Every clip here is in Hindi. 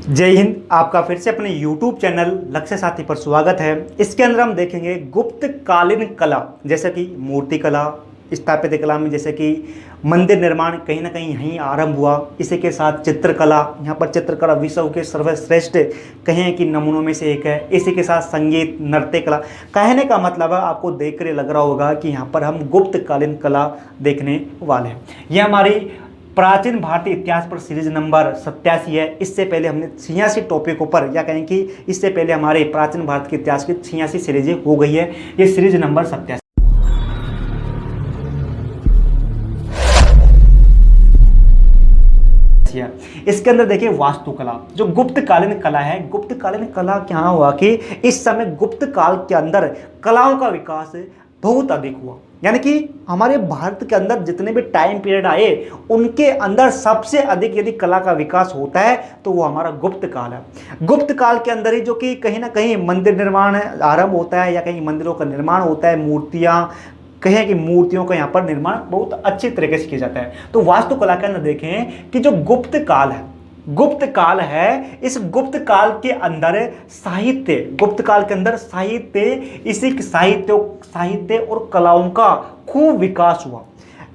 जय हिंद। आपका फिर से अपने YouTube चैनल लक्ष्य साथी पर स्वागत है। इसके अंदर हम देखेंगे गुप्त कालीन कला, जैसे कि मूर्ति कला, स्थापत्य कला में जैसे कि मंदिर निर्माण कहीं ना कहीं यहीं आरंभ हुआ। इसी के साथ चित्रकला, यहाँ पर चित्रकला विश्व के सर्वश्रेष्ठ कहें कि नमूनों में से एक है। इसी के साथ संगीत, नृत्य कला। कहने का मतलब है, आपको देख कर लग रहा होगा कि यहाँ पर हम गुप्त कालीन कला देखने वाले हैं। यह हमारी प्राचीन भारतीय इतिहास पर सीरीज नंबर 87 है। इससे पहले हमने 86 टॉपिकों पर, या कहें कि इससे पहले हमारे प्राचीन भारत के इतिहास की 86 सीरीज हो गई है। ये सीरीज नंबर 87 है। इसके अंदर देखिए वास्तुकला, जो गुप्त कालीन कला है। गुप्त कालीन कला क्या हुआ कि इस समय गुप्त काल के अंदर कलाओं का विकास बहुत अधिक हुआ। यानी कि हमारे भारत के अंदर जितने भी टाइम पीरियड आए, उनके अंदर सबसे अधिक यदि कला का विकास होता है तो वो हमारा गुप्त काल है। गुप्त काल के अंदर ही जो कि कहीं ना कहीं मंदिर निर्माण आरंभ होता है, या कहीं मंदिरों का निर्माण होता है। मूर्तियाँ, कहें कि मूर्तियों का यहाँ पर निर्माण बहुत अच्छी तरीके से किया जाता है। तो वास्तुकला के अंदर देखें कि जो गुप्त काल है, गुप्त काल है, इस गुप्त काल के अंदर साहित्य, गुप्त काल के अंदर साहित्य, इसी साहित्य और कलाओं का खूब विकास हुआ।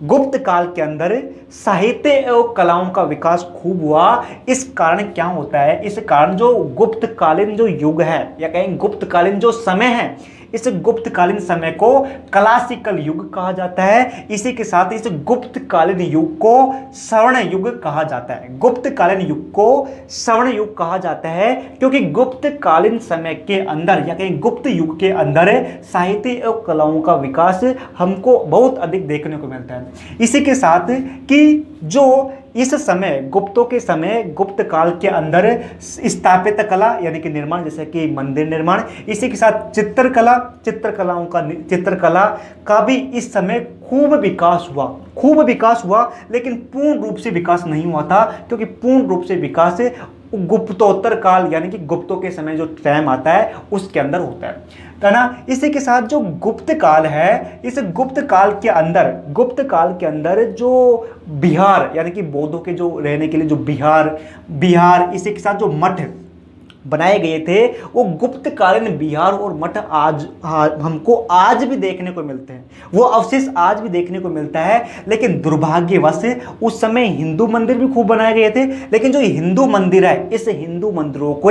गुप्त काल के अंदर साहित्य एवं कलाओं का विकास खूब हुआ। इस कारण क्या होता है, इस कारण जो गुप्तकालीन जो युग है, या कहें गुप्तकालीन जो समय है, इस गुप्तकालीन समय को क्लासिकल युग कहा जाता है। इसी के साथ इस गुप्तकालीन युग को स्वर्ण युग कहा जाता है। गुप्तकालीन युग को स्वर्ण युग कहा जाता है क्योंकि गुप्तकालीन समय के अंदर, या कहीं गुप्त युग के अंदर साहित्य एवं कलाओं का विकास हमको बहुत अधिक देखने को मिलता है। इसी के साथ कि जो इस समय, गुप्तों के समय, गुप्त काल के अंदर स्थापत्य कला यानी कि निर्माण, जैसे कि मंदिर निर्माण, इसी के साथ चित्रकला, चित्रकला का भी इस समय खूब विकास हुआ। लेकिन पूर्ण रूप से विकास नहीं हुआ था, क्योंकि पूर्ण रूप से विकास गुप्तोत्तर काल यानी कि गुप्तों के समय जो टाइम आता है उसके अंदर होता है ना। इसी के साथ जो गुप्त काल है, इस गुप्त काल के अंदर जो बिहार यानी कि बौद्धों के जो रहने के लिए जो बिहार, इसी के साथ जो मठ बनाए गए थे, वो गुप्तकालीन बिहार और मठ हमको आज भी देखने को मिलते हैं। वो अवशेष आज भी देखने को मिलता है। लेकिन दुर्भाग्यवश उस समय हिंदू मंदिर भी खूब बनाए गए थे, लेकिन जो हिंदू मंदिर है, इस हिंदू मंदिरों को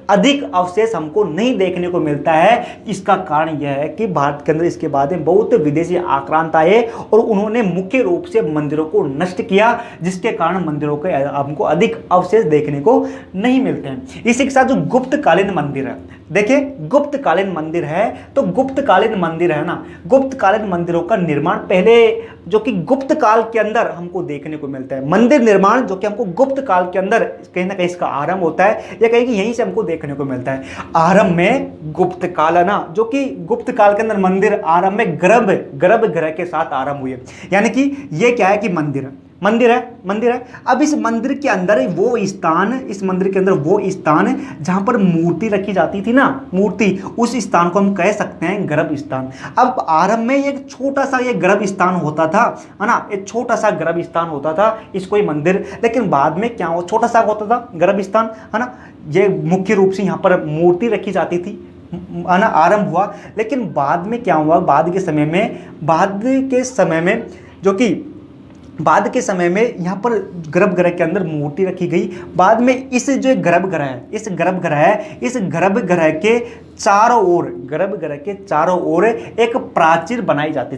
अधिक अवशेष हमको नहीं देखने को मिलता है। इसका कारण यह है कि भारत के अंदर इसके बाद में बहुत विदेशी आक्रांत आए और उन्होंने मुख्य रूप से मंदिरों को नष्ट किया, जिसके कारण मंदिरों के हमको अधिक अवशेष देखने को नहीं मिलते हैं। इसी के साथ जो गुप्तकालीन मंदिर है, देखिए गुप्तकालीन मंदिर है, तो गुप्तकालीन मंदिर है ना, गुप्तकालीन मंदिरों का निर्माण पहले जो कि गुप्त काल के अंदर हमको देखने को मिलता है। मंदिर निर्माण जो कि हमको गुप्त काल के अंदर कहीं ना कहीं इसका आरंभ होता है, या कहीं कि यहीं से हमको देखने को मिलता है। आरंभ में गुप्त काल है ना, जो कि गुप्त काल के अंदर मंदिर आरंभ में गर्भगृह के साथ आरंभ हुए। यानी कि ये क्या है कि मंदिर है। अब इस मंदिर के अंदर इस मंदिर के अंदर वो स्थान जहां पर मूर्ति रखी जाती थी ना, उस स्थान को हम कह सकते हैं गर्भ स्थान। अब आरंभ में एक छोटा सा ये गर्भ स्थान होता था, है ना, एक छोटा सा गर्भ स्थान होता था इसको ही मंदिर। लेकिन बाद में क्या हुआ, छोटा सा होता था गर्भ स्थान, है ना, ये मुख्य रूप से यहाँ पर मूर्ति रखी जाती थी, है ना, आरंभ हुआ। लेकिन बाद में क्या हुआ, बाद के समय में यहाँ पर गर्भगृह के अंदर मूर्ति रखी गई। बाद में इस जो गर्भगृह है, इस गर्भगृह के चारों ओर एक प्राचीर बनाई जाती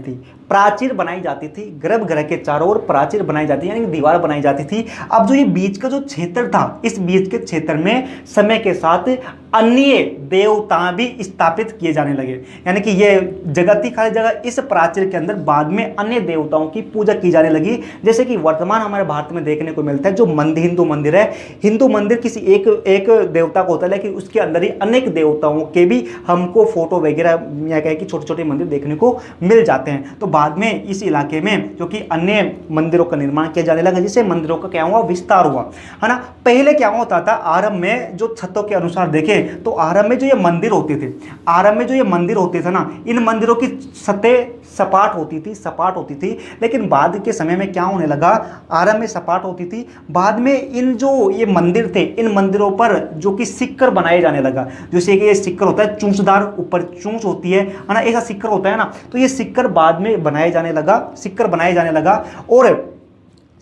थी। गर्भगृह के चारों ओर प्राचीर बनाई जाती, यानी दीवार बनाई जाती थी। अब जो ये बीच का जो क्षेत्र था, इस बीच के क्षेत्र में समय के साथ अन्य देवता भी स्थापित किए जाने लगे। यानी कि ये जगह थी खाली जगह, इस प्राचीर के अंदर बाद में अन्य देवताओं की पूजा की जाने लगी। जैसे कि वर्तमान हमारे भारत में देखने को मिलता है, जो हिंदू मंदिर है, हिंदू मंदिर किसी एक देवता को होता है, लेकिन उसके अंदर ही अनेक देवताओं के के भी हमको फोटो वगैरह या कहें कि छोटे छोटे मंदिर देखने को मिल जाते हैं। तो बाद में इस इलाके में जो कि अन्य मंदिरों का निर्माण किया जाने लगा, जिससे मंदिरों का क्या हुआ, विस्तार हुआ, है ना। पहले क्या होता था, आरंभ में जो छतों के अनुसार देखें तो आरंभ में जो ये मंदिर होते थे, आरंभ में जो ये मंदिर होते थे ना, इन मंदिरों की छतें सपाट होती थी। लेकिन बाद के समय में क्या होने लगा, आरंभ में सपाट होती थी, बाद में इन जो ये मंदिर थे, इन मंदिरों पर जो कि सिक्कर बनाए जाने लगा। जैसे कि ये सिक्कर होता है चूंचदार, ऊपर चूंच होती है ना, ऐसा सिक्कर होता है ना। तो ये सिक्कर बाद में बनाए जाने लगा, सिक्कर बनाए जाने लगा और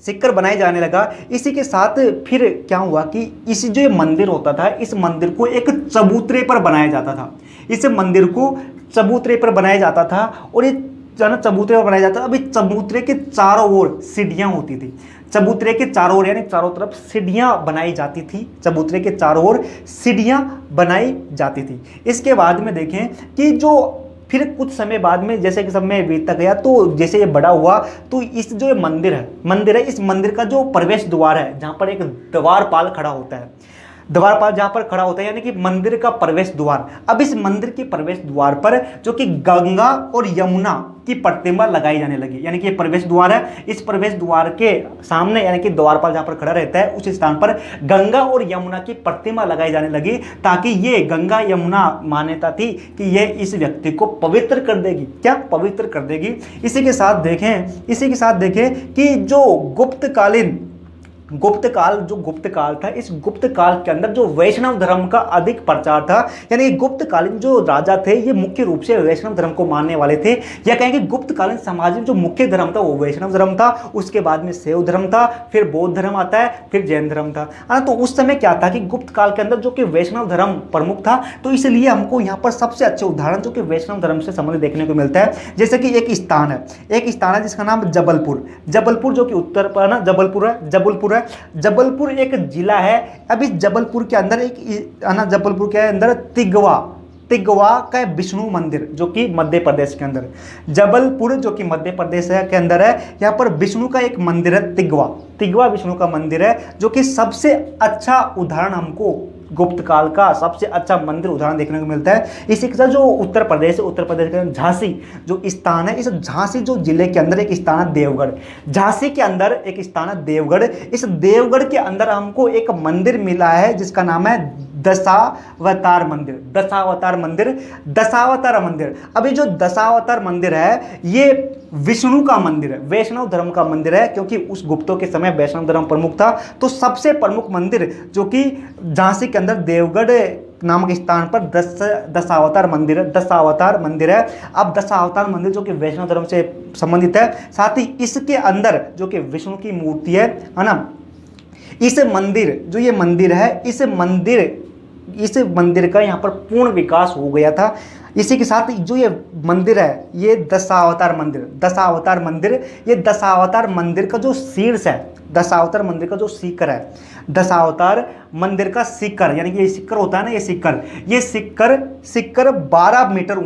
सिक्कर बनाए जाने लगा। इसी के साथ फिर क्या हुआ कि इस जो ये मंदिर होता था, इस मंदिर को एक चबूतरे पर बनाया जाता था, इस मंदिर को चबूतरे पर बनाया जाता था। और ये चबूतरे पर बनाया जाता था। अभी चबूतरे के चारों ओर सीढ़ियां होती थी, चबूतरे के चारों ओर यानी चारों तरफ सीढ़ियां बनाई जाती थी, चबूतरे के चारों ओर सीढ़ियां बनाई जाती थी। इसके बाद में देखें कि जो फिर कुछ समय बाद में जैसे कि समय बीतता गया, तो जैसे ये बड़ा हुआ, तो इस जो मंदिर है, इस मंदिर का जो प्रवेश द्वार है, जहाँ पर एक द्वारपाल खड़ा होता है, द्वारपाल जहाँ पर खड़ा होता है, यानी कि मंदिर का प्रवेश द्वार। अब इस मंदिर के प्रवेश द्वार पर जो कि गंगा और यमुना की प्रतिमा लगाई जाने लगी, यानी कि ये प्रवेश द्वार है, इस प्रवेश द्वार के सामने यानी कि द्वारपाल जहाँ पर खड़ा रहता है उस स्थान पर गंगा और यमुना की प्रतिमा लगाई जाने लगी, ताकि ये गंगा यमुना मान्यता थी कि ये इस व्यक्ति को पवित्र कर देगी, क्या पवित्र कर देगी। इसी के साथ देखें कि जो गुप्त काल था, इस गुप्त काल के अंदर जो वैष्णव धर्म का अधिक प्रचार था, यानी गुप्तकालीन जो राजा थे ये मुख्य रूप से वैष्णव धर्म को मानने वाले थे, या कहेंगे गुप्तकालीन समाज में जो मुख्य धर्म था वो वैष्णव धर्म था, उसके बाद में शैव धर्म था, फिर बौद्ध धर्म आता है, फिर जैन धर्म था। तो उस समय क्या था कि गुप्त काल के अंदर जो कि वैष्णव धर्म प्रमुख था, तो इसलिए हमको यहाँ पर सबसे अच्छे उदाहरण जो कि वैष्णव धर्म से संबंधित देखने को मिलता है। जैसे कि एक स्थान है जिसका नाम जबलपुर जो कि उत्तर पर ना जबलपुर एक जिला है। अब इस जबलपुर के अंदर जबलपुर के अंदर तिगवा का विष्णु मंदिर जो कि मध्य प्रदेश के अंदर, जबलपुर जो कि मध्य प्रदेश के अंदर है, यहाँ पर विष्णु का एक मंदिर है, तिगवा विष्णु का मंदिर है, जो कि सबसे अच्छा उदाहरण हमको गुप्त काल का सबसे अच्छा मंदिर उदाहरण देखने को मिलता है। इसी के साथ जो उत्तर प्रदेश के अंदर झांसी जो स्थान है, इस झांसी जो जिले के अंदर एक स्थान है देवगढ़, झांसी के अंदर एक स्थान है देवगढ़। इस देवगढ़ के अंदर हमको एक मंदिर मिला है जिसका नाम है दशावतार मंदिर। अभी जो दशावतार मंदिर है ये विष्णु का मंदिर है, वैष्णव धर्म का मंदिर है, क्योंकि उस गुप्तों के समय वैष्णव धर्म प्रमुख था। तो सबसे प्रमुख मंदिर जो कि झांसी के अंदर देवगढ़ नामक स्थान पर दशावतार मंदिर है। अब दशावतार मंदिर जो कि वैष्णव धर्म से संबंधित है, साथ ही इसके अंदर जो कि विष्णु की मूर्ति है ना, इस मंदिर का यहाँ पर पूर्ण विकास हो गया था। इसी के साथ जो ये मंदिर है, ये दशावतार मंदिर, ये दशावतार मंदिर का जो शीर्ष है, दशावतार मंदिर का जो शिखर है, दशावतार मंदिर का शिखर, यानी कि ये शिखर होता है ना, ये शिखर 12 मीटर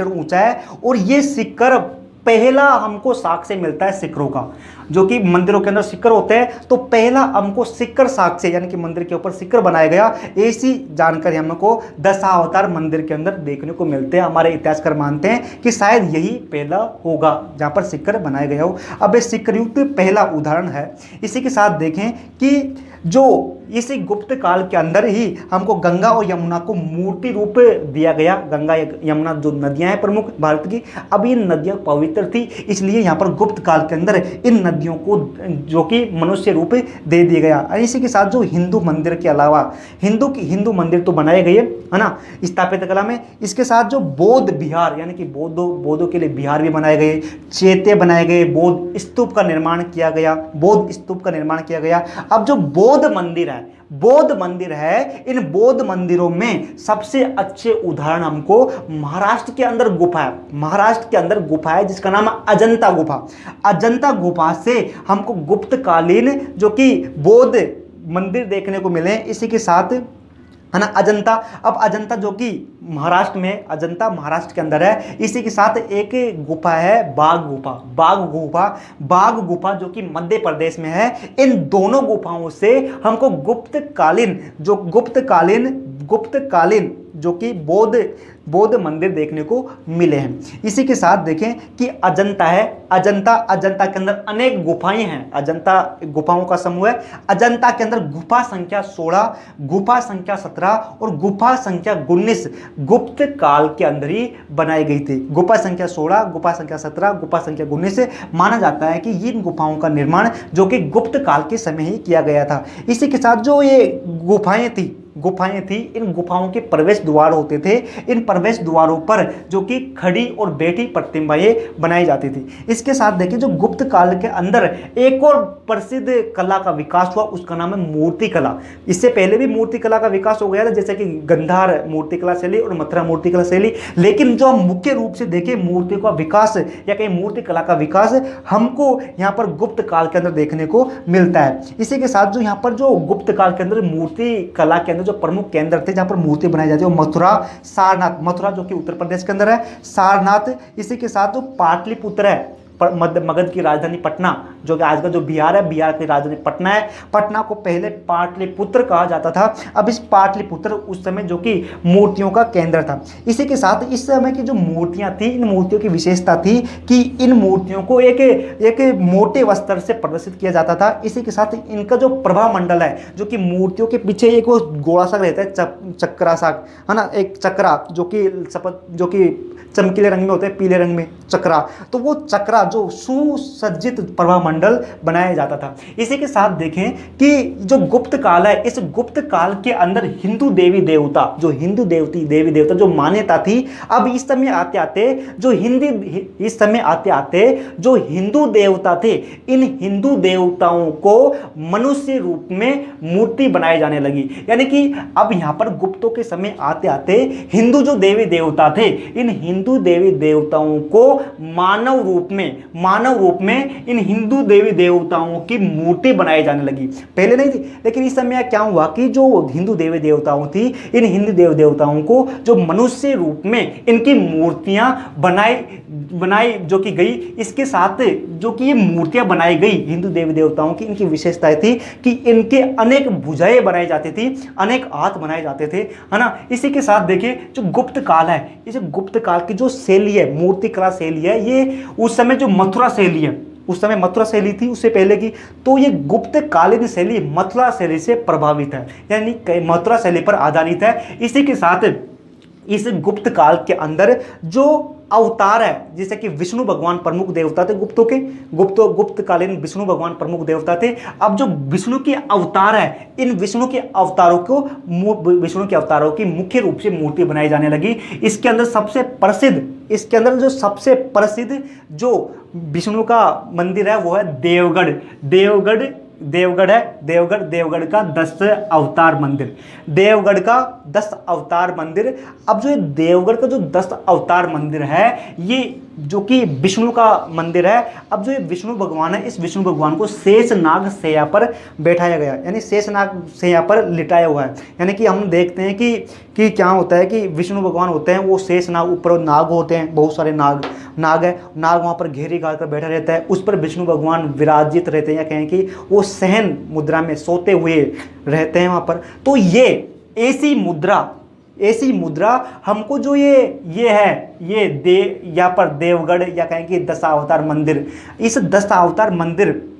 ऊंचा है। और ये शिखर पहला हमको साक्ष्य मिलता है शिखरों का, जो कि मंदिरों के अंदर शिखर होते हैं, तो पहला हमको शिखर साक्ष्य यानी कि मंदिर के ऊपर शिखर बनाया गया, ऐसी जानकारी हमको दशावतार मंदिर के अंदर देखने को मिलते हैं। हमारे इतिहासकार मानते हैं कि शायद यही पहला होगा जहाँ पर शिखर बनाया गया हो। अब ये शिखरयुक्त पहला उदाहरण है। इसी के साथ देखें कि जो इसी गुप्त काल के अंदर ही हमको गंगा और यमुना को मूर्ति रूप दिया गया। गंगा यमुना जो नदियां हैं प्रमुख भारत की, अब ये नदियां पवित्र थी, इसलिए यहाँ पर गुप्त काल के अंदर इन नदियों को जो कि मनुष्य रूप दे दिया गया। इसी के साथ जो हिंदू मंदिर के अलावा हिंदू मंदिर तो बनाए गए है ना स्थापित कला में, इसके साथ जो बौद्ध विहार यानी कि बौद्धों के लिए विहार भी बनाए गए, चेते बनाए गए, बौद्ध स्तूप का निर्माण किया गया। अब जो बौद्ध मंदिर है, इन बौद्ध मंदिरों में सबसे अच्छे उदाहरण हमको महाराष्ट्र के अंदर गुफा है जिसका नाम है अजंता गुफा से हमको गुप्तकालीन जो कि बौद्ध मंदिर देखने को मिले। इसी के साथ है ना, अजंता। अब अजंता जो कि महाराष्ट्र में, अजंता महाराष्ट्र के अंदर है। इसी के साथ एक गुफा है बाघ गुफा, बाघ गुफा, बाघ गुफा जो कि मध्य प्रदेश में है। इन दोनों गुफाओं से हमको गुप्तकालीन जो कि बौद्ध मंदिर देखने को मिले हैं। इसी के साथ देखें कि अजंता है, अजंता के अंदर अनेक गुफाएं हैं, अजंता गुफाओं का समूह है। अजंता के अंदर गुफा संख्या 16, गुफा संख्या 17 और गुफा संख्या 19 गुप्त काल के अंदर ही बनाई गई थी। गुफा संख्या 16, गुफा संख्या 17, गुफा संख्या 19 माना जाता है कि इन गुफाओं का निर्माण जो कि गुप्त काल के समय ही किया गया था। इसी के साथ जो ये गुफाएं थी, इन गुफाओं के प्रवेश द्वार होते थे। इन प्रवेश द्वारों पर जो कि खड़ी और बैठी प्रतिमाएं बनाई जाती थी। इसके साथ देखिए जो गुप्त काल के अंदर एक और प्रसिद्ध कला का विकास हुआ, उसका नाम है मूर्ति कला। इससे पहले भी मूर्ति कला का विकास हो गया था, जैसे कि गंधार मूर्ति कला शैली और मथुरा मूर्ति कला शैली। लेकिन जो हम मुख्य रूप से देखें मूर्ति का विकास या कहीं मूर्ति कला का विकास हमको यहाँ पर गुप्त काल के अंदर देखने को मिलता है। इसी के साथ जो यहाँ पर जो गुप्त काल के अंदर मूर्ति कला के अंदर जो प्रमुख केंद्र थे जहां पर मूर्ति बनाई जाती है वो मथुरा, सारनाथ, मथुरा जो कि उत्तर प्रदेश के अंदर है, सारनाथ। इसी के साथ जो पाटलिपुत्र है, मगध की राजधानी पटना, जो कि आज का जो बिहार है, बिहार की राजधानी पटना है। पटना को पहले पाटलिपुत्र कहा जाता था। अब इस पाटलिपुत्र उस समय जो कि मूर्तियों का केंद्र था। इसी के साथ इस समय की जो मूर्तियां थी, इन मूर्तियों की विशेषता थी कि इन मूर्तियों को एक मोटे वस्त्र से प्रदर्शित किया जाता था। इसी के साथ इनका जो प्रभा मंडल है, जो कि मूर्तियों के पीछे एक वो गोला सा रहता है, चक्रा सा, है ना, एक चक्रा जो कि चमकीले रंग में होते हैं, पीले रंग में चक्रा, तो वो चक्रा जो सुसज्जित प्रभा मंडल बनाया जाता था। इसी के साथ देखें कि जो गुप्त काल है, इस गुप्त काल के अंदर हिंदू देवी देवता, जो हिंदू देवी देवता जो मान्यता थी, अब इस समय आते आते जो हिंदू देवता थे, इन हिंदू देवताओं को मनुष्य रूप में मूर्ति बनाई जाने लगी। यानी कि अब यहां पर गुप्तों के समय आते आते हिंदू जो देवी देवता थे, इन हिंदू देवी देवताओं को मानव रूप में इन हिंदू देवी देवताओं की मूर्ति बनाई जाने लगी। पहले नहीं थी, लेकिन इस समय क्या हुआ कि जो हिंदू देवी देवताओं थी, इन हिंदू देवी देवताओं को जो मनुष्य रूप में इनकी मूर्तियां बनाई जो कि गई। इसके साथ जो कि ये मूर्तियां बनाई गई हिंदू देवी देवताओं की, इनकी विशेषताएं थी कि इनके अनेक भुजाएं बनाई जाती थी, अनेक हाथ बनाए जाते थे, है ना। इसी के साथ देखिए जो गुप्त काल है, इस गुप्त काल की जो शैली है, मूर्ति कला शैली है, ये उस समय जो मथुरा शैली है, उस समय मथुरा शैली थी उससे पहले की, तो ये गुप्त कालीन शैली मथुरा शैली से प्रभावित है, यानी मथुरा शैली पर आधारित है। इसी के साथ इस गुप्त काल के अंदर जो अवतार है, जैसे कि विष्णु भगवान प्रमुख देवता थे गुप्तों के, गुप्तकालीन विष्णु भगवान प्रमुख देवता थे। अब जो विष्णु के अवतार है, इन विष्णु के अवतारों की मुख्य रूप से मूर्ति बनाई जाने लगी। इसके अंदर सबसे प्रसिद्ध जो विष्णु का मंदिर है वो है देवगढ़ का 10 अवतार मंदिर, देवगढ़ का 10 अवतार मंदिर। अब जो ये देवगढ़ का जो 10 अवतार मंदिर है, ये जो कि विष्णु का मंदिर है। अब जो ये विष्णु भगवान है, इस विष्णु भगवान को शेषनाग शैया पर बैठाया गया, यानी शेषनाग शैया पर लिटाया हुआ है। यानी कि हम देखते हैं कि क्या होता है कि विष्णु भगवान होते हैं, वो शेषनाग, ऊपर नाग होते हैं, बहुत सारे नाग है, नाग वहाँ पर घेरी गाड़ कर बैठा रहता है, उस पर विष्णु भगवान विराजित रहते हैं, या कहें कि वो सहन मुद्रा में सोते हुए रहते हैं वहाँ पर। तो ये ऐसी मुद्रा हमको जो ये है, यहाँ पर देवगढ़ या कहें कि 10 अवतार मंदिर, इस 10 अवतार मंदिर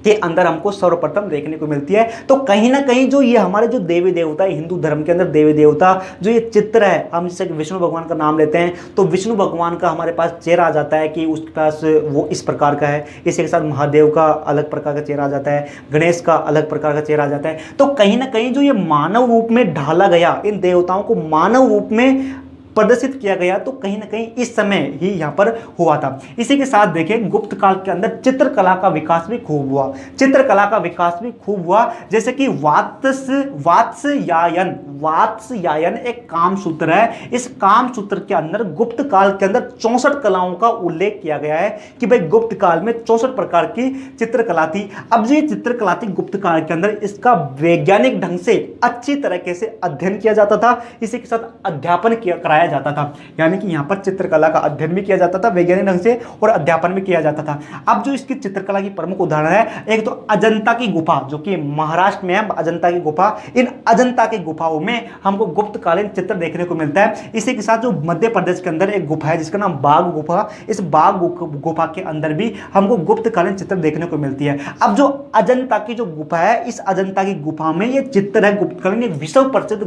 के अंदर हमको सर्वप्रथम देखने को मिलती है। तो कहीं ना कहीं जो ये हमारे जो देवी देवता, हिंदू धर्म के अंदर देवी देवता जो ये चित्र है, हम जैसे विष्णु भगवान का नाम लेते हैं तो विष्णु भगवान का हमारे पास चेहरा आ जाता है कि उसके पास वो इस प्रकार का है। इसी के साथ महादेव का अलग प्रकार का चेहरा आ जाता है, गणेश का अलग प्रकार का चेहरा आ जाता है। तो कहीं ना कहीं जो ये मानव रूप में ढाला गया, इन देवताओं को मानव रूप में प्रदर्शित किया गया तो कहीं ना कहीं इस समय ही यहाँ पर हुआ था। इसी के साथ देखें गुप्त काल के अंदर चित्रकला का विकास भी खूब हुआ, चित्रकला का विकास भी खूब हुआ। जैसे कि वात्स्यायन एक काम सूत्र है, इस काम सूत्र के अंदर गुप्त काल के अंदर 64 कलाओं का उल्लेख किया गया है कि भाई गुप्त काल में 64 प्रकार की चित्रकला थी। अब जो ये चित्रकला थी गुप्त काल के अंदर, इसका वैज्ञानिक ढंग से अच्छी तरीके से अध्ययन किया जाता था, इसी के साथ अध्यापन कराया जाता था। यानी कि यहाँ पर चित्रकला का अध्ययन भी किया जाता था वैज्ञानिक ढंग से और अध्यापन भी किया जाता था। अब जो इसकी चित्रकला की प्रमुख उदाहरण है, एक तो अजंता की गुफा जो कि महाराष्ट्र में है, अजंता की गुफा। इन अजंता की गुफाओं में हमको गुप्तकालीन चित्र देखने को मिलता है। इसी के साथ जो मध्य प्रदेश के अंदर एक गुफा है जिसका नाम बाघ गुफा, इस बाघ गुफा के अंदर भी हमको गुप्तकालीन चित्र देखने को मिलती है। अब जो अजंता की जो गुफा है, इस अजंता की गुफा में ये चित्र है गुप्तकालीन, ये विश्व प्रसिद्ध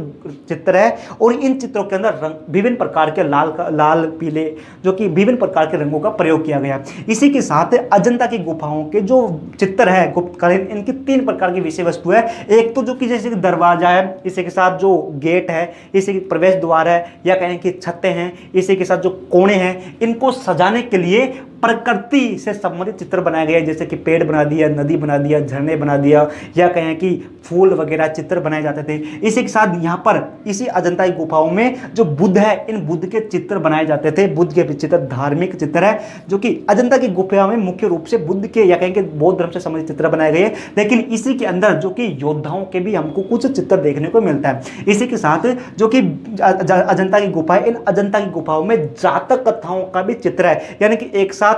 चित्र है और इन चित्रों के अंदर विभिन्न प्रकार के लाल पीले जो कि विभिन्न प्रकार के रंगों का प्रयोग किया गया। इसी के साथ अजंता की गुफाओं के जो चित्र है गुप्तकालीन, इनकी 3 प्रकार की विषय वस्तु है। एक तो जो कि जैसे कि दरवाजा है, इसी के साथ जो गेट है, इसी के प्रवेश द्वार है या कहें कि छतें हैं, इसी के साथ जो कोने हैं, इनको सजाने के लिए प्रकृति से संबंधित चित्र बनाए गए, जैसे कि पेड़ बना दिया, नदी बना दिया, झरने बना दिया या कहें कि फूल वगैरह चित्र बनाए जाते थे। इसी के साथ यहाँ पर इसी अजंता की गुफाओं में जो बुद्ध है, इन बुद्ध के चित्र बनाए जाते थे। बुद्ध के चित्र धार्मिक चित्र है जो कि अजंता की गुफा में मुख्य रूप से बुद्ध के या कहें कि बौद्ध धर्म से संबंधित चित्र बनाए गए, लेकिन इसी के अंदर जो कि योद्धाओं के भी हमको कुछ चित्र देखने को मिलता है। इसी के साथ जो कि अजंता की गुफा है, इन अजंता की गुफाओं में जातक कथाओं का भी चित्र है, यानी कि एक साथ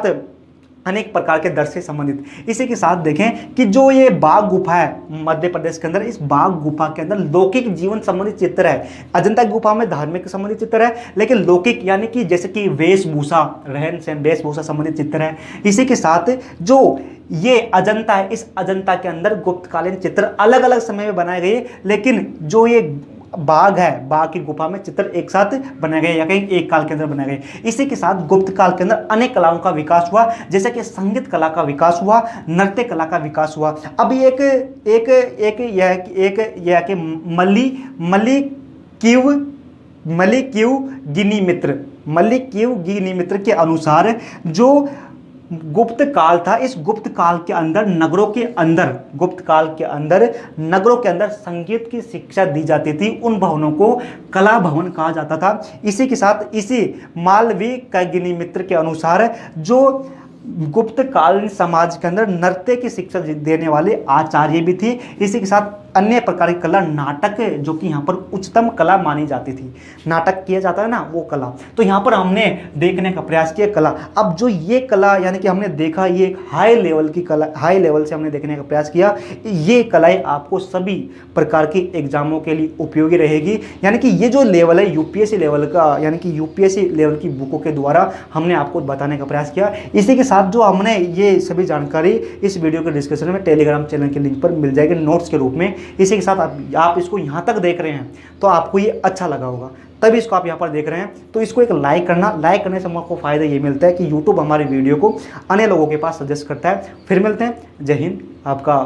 अनेक प्रकार के दर्श से संबंधित। इसी के साथ देखें कि जो ये बाघ गुफा है मध्य प्रदेश के अंदर, इस बाघ गुफा के अंदर लौकिक जीवन संबंधित चित्र है। अजंता की गुफा में धार्मिक संबंधित चित्र है, लेकिन लौकिक यानी कि जैसे कि वेशभूषा, रहन सहन, वेशभूषा संबंधित चित्र है। इसी के साथ जो ये अजंता है, इस अजंता के अंदर गुप्तकालीन चित्र अलग अलग समय में बनाए गए, लेकिन जो ये बाघ है, बाघ की गुफा में चित्र एक साथ बनाए गए या कहीं एक काल के अंदर बनाए गए। इसी के साथ गुप्त काल के अंदर अनेक कलाओं का विकास हुआ, जैसे कि संगीत कला का विकास हुआ, नृत्य कला का विकास हुआ। अब एक यह कि मल्लिक्यू गिनी मित्र के अनुसार जो गुप्त काल था, इस गुप्त काल के अंदर नगरों के अंदर संगीत की शिक्षा दी जाती थी। उन भवनों को कला भवन कहा जाता था। इसी के साथ इसी मालवीय गिनी-मित्र के अनुसार जो गुप्त कालीन समाज के अंदर नृत्य की शिक्षा देने वाले आचार्य भी थे। इसी के साथ अन्य प्रकार की कला, नाटक जो कि यहाँ पर उच्चतम कला मानी जाती थी, नाटक किया जाता है ना, वो कला। तो यहाँ पर हमने देखने का प्रयास किया कला। अब जो ये कला यानी कि हमने देखा ये एक हाई लेवल की कला, हाई लेवल से हमने देखने का प्रयास किया। ये कलाएं आपको सभी प्रकार की एग्जामों के लिए उपयोगी रहेगी। यानी कि ये जो लेवल है यूपीएससी लेवल का, यानी कि यूपीएससी लेवल की बुकों के द्वारा हमने आपको बताने का प्रयास किया। इसी के साथ जो हमने ये सभी जानकारी इस वीडियो के डिस्क्रिप्शन में टेलीग्राम चैनल के लिंक पर मिल जाएगी नोट्स के रूप में। इसी के साथ आप इसको यहाँ तक देख रहे हैं तो आपको ये अच्छा लगा होगा, तभी इसको आप यहाँ पर देख रहे हैं। तो इसको एक लाइक करना, लाइक करने से आपको फ़ायदा ये मिलता है कि यूट्यूब हमारे वीडियो को अन्य लोगों के पास सजेस्ट करता है। फिर मिलते हैं। जय हिंद। आपका